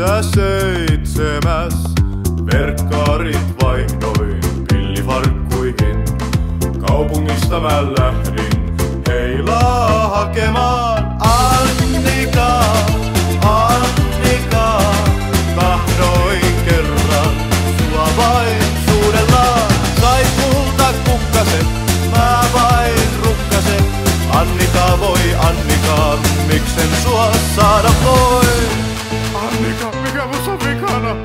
Tää 7. verkkarit vaihdoin pillifarkkuihin. Kaupungista mä lähdin heilaa hakemaan Annikaa, Annikaa. Tahdoin kerran sua vain suudellaan. Sait multa kukkaset, mä vain rukkaset. Annika voi, Annika, miksen sua saada voi? Annika, mikä musta on vikana?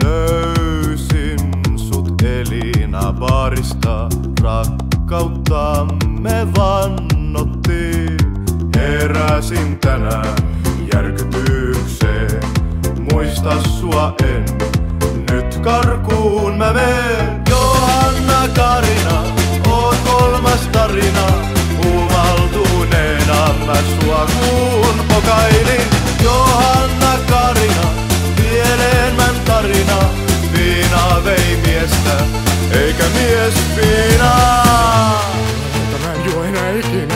Löysin sut Elina baarista, rakkauttamme vannottiin. Heräsin tänään järkytykseen, muista sua en, nyt karkuun mä meen. Johanna Karina, oot 3. tarina, huumaltuneena mä sua kuun pokailin. Johanna Karina, mieleenmän tarina, viina vei miestä, eikä mies viinaa. Mutta mä en juo enää ikinä.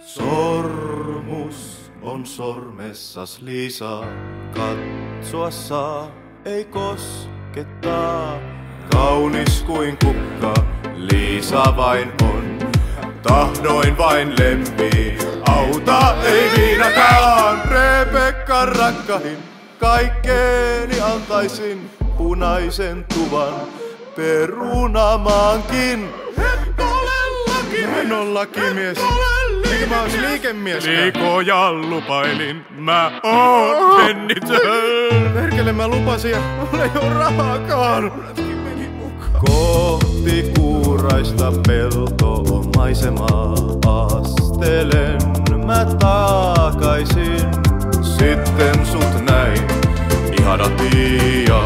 Sormus on sormessas, Liisa, katsoa saa, ei koskettaa. Kaunis kuin kukka, Liisa vain on, tahdoin vain lempiin, auta ei viinakaan. Rebekka rakkahin, kaikkeeni antaisin, punaisen tuvan, perunamaankin. Et ole lakimies! Mä en oo lakimies. Eikö mä ois liikemies? Liikoja lupailin, mä oon pennitön. Perkele mä lupasin ja mulla ei oo rahaakaan. Kohti kuuraista peltomaisemaa astelen mä takaisin. Sitten sut näin, ihana Tiia.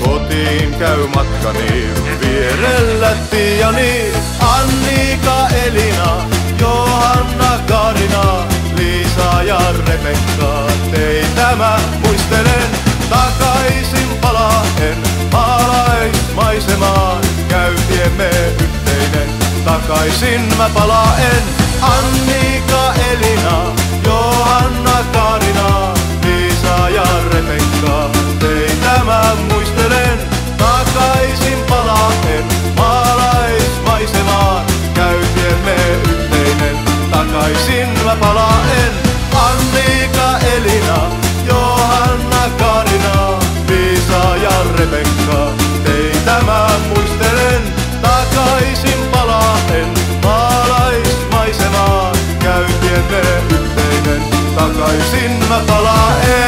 Kotiin käy matkani, vierellä Tiiani. Annika, Elina, Johanna Karina, Liisa ja Rebekka, teitä mä muistelen. Takaisin palaen maalaismaisemaan, käytiemme yhteinen. Takaisin mä palaen. Annika, Elina, Johanna Karina, Liisa ja Rebekka, teitä mä muistelen. Takaisin palaen maalaismaisemaan, käytiemme yhteinen. Takaisin mä palaen. Annika, Elina, Johanna Karina, Liisa ja Rebekka, teitä mä muistelen. Takaisin palaen maalaismaisemaan, käytiemme yhteinen. Takaisin mä palaen.